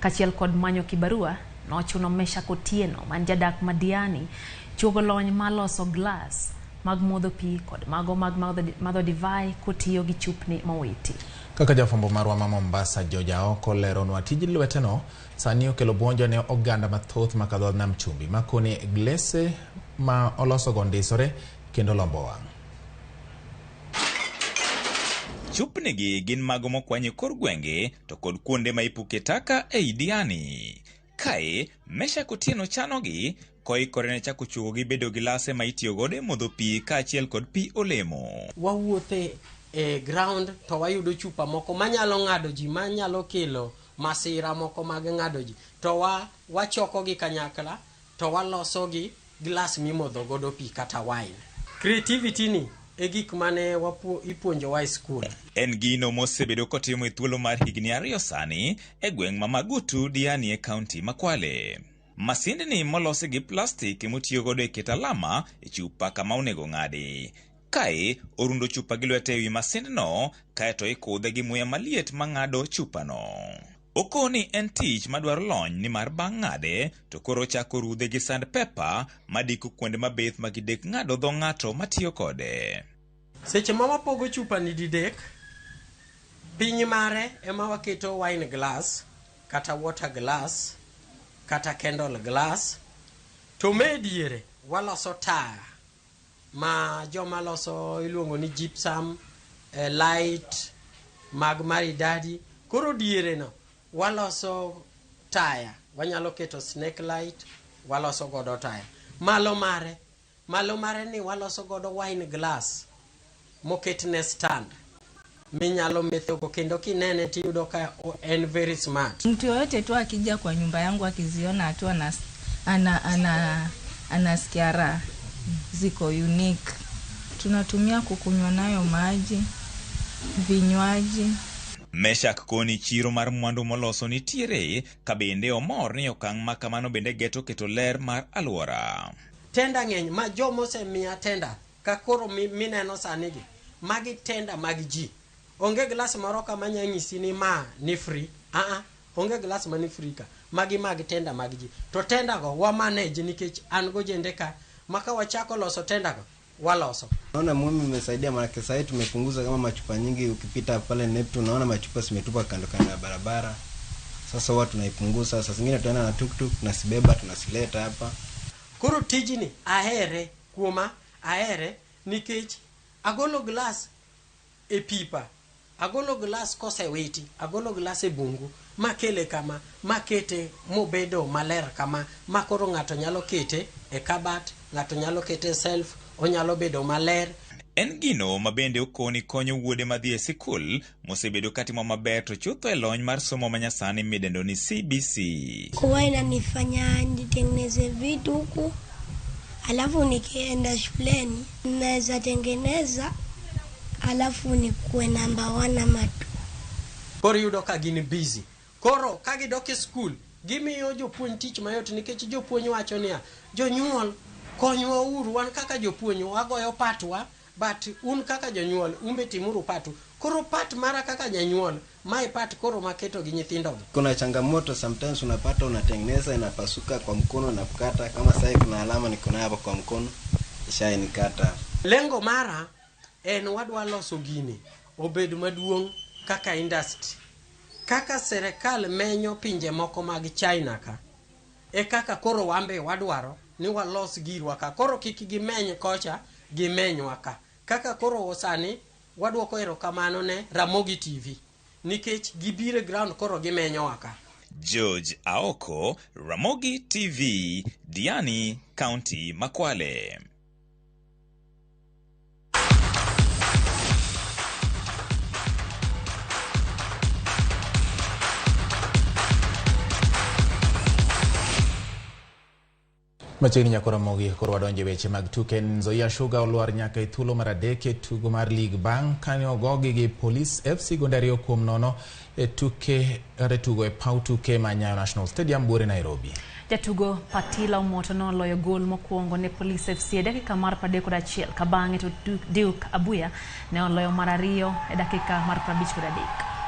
Kachiel kod manyo kibarua nochuno Mesha Kotieno man jadak Madiani chogo lony maloso glass mag modho pi kod mago mag madho divai kotiyo gi chupni mawiti. Kaka jafombo marwa ma Mombasa Joja Oko leronwa tij lweteno sani okelo buonjo ne oganda mathoth makadho nam chumbi makoni glese ma oloso gondisore kendo lombo wang'. Chupni gi gin mago mokwanye kor gwenge to kod kuonde ma ipuke taka ei Diani. Kae Mesha Kotieno chano gi koikore ne chako chugo gi bedo gilase ma itiyo gode modho pi kaachiel kod pi olemo. Wawuothe e ground to wayudo chupa moko manyalo ng'ado ji, manyalo kelo masira moko mag ng'ado ji, to wachoko gi kanyakla to waloso gi glass mimodho godo pi kata wine. Creativity ni e gik mane ipuonjo wa e school. En gino mosebedo kotimo e thuolo mar higni 2 sani e gweng' ma Magutu Diani e kaunti ma Kwale. Masindni molosi gi plastik motiyo godo e keto alama e chupa kama onego ng'adi. Kae orundo chupa gi lwete ewi masindno kaeto ikudhe gi muya maliet mang'ado chupano. Okoni en tich madwaro lony ni mar bang' ng'ade to koro chako rudhe gi sandpaper madiko kuonde mabith magidek ng'ado dho ng'ato matiyo kode. Seche ma wapogo chupa ni didek, piny mare ema waketo wine glass kata water glass kata candle glass, to mediere waloso taya ma joma loso iluongo ni gypsum, light mag maridadi. Koro diere no waloso taya, wanyalo keto snake light, waloso godo taya. Malo mare ni waloso godo wine glass moketne stand minyalo methogo kendo kinene tiyudo ka en very smart. Mtu yoyote tu akija kwa nyumba yangu akiziona tu anasikia raha, ziko unique. Tunatumia kukunywa nayo maji, vinywaji. Meshak koni chiro mar mwandu moloso nitiere ka bende omor ni okang' ma kamano bende geto keto ler mar aluora. Tenda ng'eny ma jomose miya tenda ka koro mineno sani gi magi tenda mag ji. Onge glass moro kama nyanyisi ni ma ni free. Onge glass ma ni free ka. Magi mag tenda mag ji. To tenda go wa manage nikech an go jende ka maka wachako loso tenda go waloso. Naona muhimu imesaidia maana sasa tumepunguza kama machupa nyingi, ukipita pale Neptune unaona machupa zimetupa kando ya barabara. Sasa watu tunaipunguza, sasa zingine tunaenda na tuktuk tunasibeba tunasileta hapa. Koro tijini ahere kuoma ahere nikech agolo glass e pipa, agolo glass kosewiti, agolo glass e bungu makele kama, makete mobedo maler kama, makoro ng'ato nyalo kete e kabat, ng'ato nyalo kete self, onyalo bedo maler. En gino mabende okoni konyo wuode madhi e sikul mosebedo katimo maber to chutho e lony mar somo manyasani midendo ni CBC. Huwa inanifanya nitengeneze vitu huku, alafu nikienda shuleni naweza tengeneza, alafu nikuwe namba 1 ama 2. Koro yudo ka gini busy. Koro kagidoke school gimiyo jopuonj tich mayot nikech jopuonj wacho niya, jonyuol konywa uru, wan kaka jopuonj wagoyo patwa, but un kaka jonyuol umbe timuru patu. Koro pat mara kaka janyuol mai pat koro maketo gi nyithindo. Kuna changamoto, sometimes unapata unatengeneza inapasuka kwa mkono na kukata, kama sasa kuna alama niko nayo hapa kwa mkono ishainikata. Lengo mara en wadwa loso gini obed maduong' kaka industry. Kaka serikal menyo pinje moko mag China ka, e kaka koro wambe wadwaro ni walos girwa ka. Koro kiki gimeny kocha, gimenywa ka. Kaka koro sani wadwoko erokamano ne Ramogi TV nikech gibire ground koro gimenyo waka. George Aoko, Ramogi TV, Diani, County Makwale. Machiegni nyako Ramogi koro wadonje weche mag tuke. Nzoia Sugar oluar nyaka e thuolo mar adek e tugo mar lig bang' kane ogogi gi Police FC gonde 2-0 e tugo e paw tuke ma Nyayo National Stadium buore Nairobi. Jatugo Patila Omoto noloyo gol mokwongo ne Police FC e dakika mar 31 ka bang'e to Duke Abuya ne oloyo mar ariyo e dakika mar 53.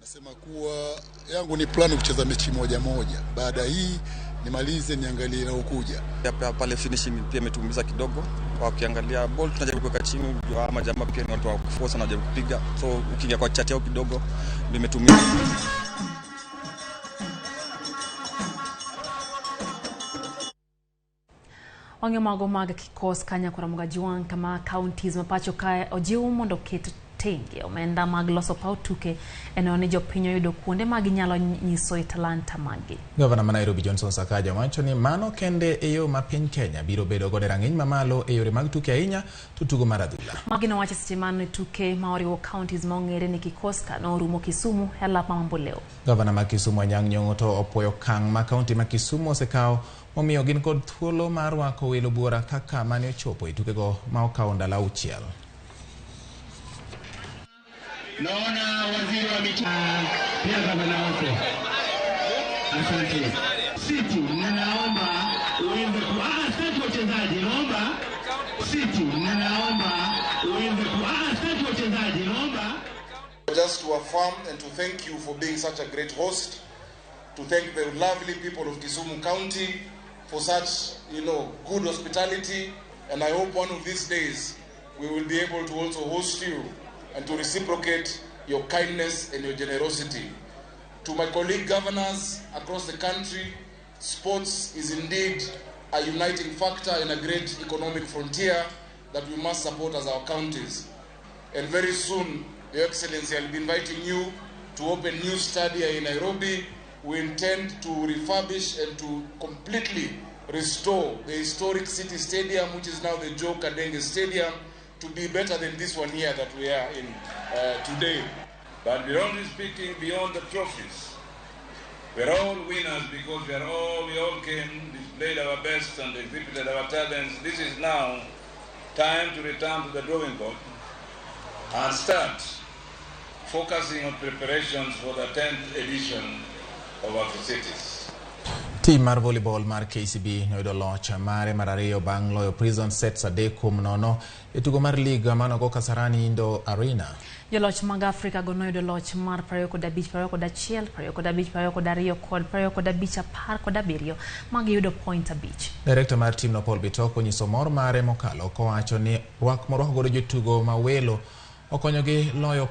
Nasema kuwa yangu ni plani kucheza mechi moja. Baada hii nimalize niangalie na ukuja. Pale finishing pia imetumiza kidogo. Kwa ukiangalia ball tunajaribu kuweka chini ama jamaa pia ni watu wa kuforce na jaribu kupiga. So ukiingia kwa chat yao kidogo imetumiza. Wange mago mag kikos kanya kwa Ramogi kama counties mapacho kae ojiu mondo ket tenge omenda mag loso paw tuke enone jopinyo yudo kuonde mag nyalo nyiso talanta magi. Gavana ma Nairobi Johnson Sakaja wacho ni mano kende e yo ma piny Kenya biro bedo gode rang'iny mamalo e yore mag tuke ahinya to tugo mar adhula. Magi nowacho seche mano tuke ma oriwo counties ma ong'ere ni kikos ka norumo Kisumu e lap mambo leo. Gavana ma Kisumu Anyang' Nyong'o to opuoyo okang' ma kaunti ma Kisumu osekawo momiyo gin kod thuolo mar rwako welo buora kaka mane ochopo e tukego ma okawo ndalo 6. Naona waziri wa michezo pia gavana wako. Asante. City ninaomba uimbe kwa asante wachezaji. Naomba City ninaomba uimbe kwa asante wachezaji. Naomba just to affirm and to thank you for being such a great host, to thank the lovely people of Kisumu County for such, good hospitality, and I hope one of these days we will be able to also host you and to reciprocate your kindness and your generosity. To my colleague governors across the country, sports is indeed a uniting factor in a great economic frontier that we must support as our counties. And very soon, Your Excellency, I'll be inviting you to open new stadia in Nairobi. We intend to refurbish and to completely restore the historic City Stadium, which is now the Joe Kadenge Stadium, to be better than this one here that we are in today. But beyond speaking, beyond the trophies, we're all winners because we all came, displayed our best and exhibited our talents. This is now time to return to the drawing board and start focusing on preparations for the 10th edition of our cities. Team mar volleyball mar KCB noyudo loch mare mar ariyo bang' loyo Prison sets 3-0 e tugo mar liga manogo Kasarani Indo Arena. Joloch mag Afrika go noyudo loch mar 25, 21, 25, 22 kod 25, 17 mag yudo point abich. Director mar team no Paul Bitoko nyiso mor mare mokalo kowacho ni rwak morwako godo jotugo ma welo okonyogi loyo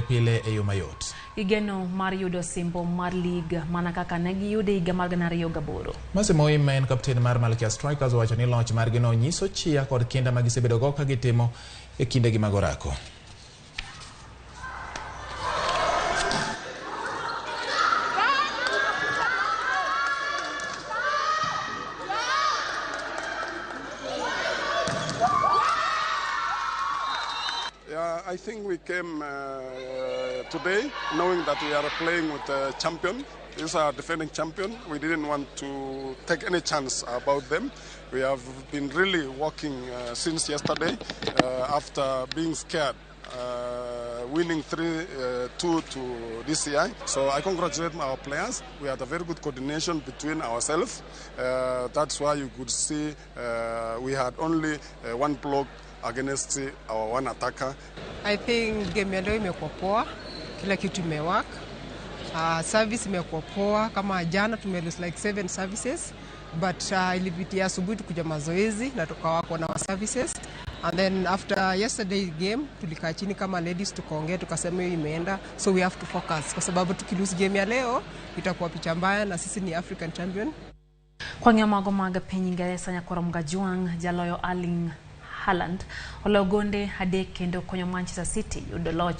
pile e yo mayot. Igeno mar yudo simbo mar lig mana kaka ne giyude higa mar 2008. Masimo Oimore en kapten mar Malkia Strikers wacho ni loch margi no nyiso chia kod kinda ma gisebedo go ka gitimo e kindegi mag orako. I think we came today knowing that we are playing with a champion. This is our defending champion. We didn't want to take any chance about them. We have been really working since yesterday after being scared, winning 3-2 to DCI. So I congratulate our players. We had a very good coordination between ourselves. That's why you could see we had only one block against our one attacker. I think game ya leo imekuwa poa, kila kitu imewak. Service imekuwa poa, kama jana tumelose like 7 services, but ilipitia asubuhi tukuja mazoezi na tukawako na services. And then after yesterday game tulikaa chini kama ladies tukaongea tukasema hiyo imeenda, so we have to focus kwa sababu tukilose game ya leo itakuwa picha mbaya na sisi ni African champion. Kwa ng'amago mag piny Ingresa nyakoro Ramogi jaloyo Erling Haaland ologonde adek kendo konyo Manchester City yudo loch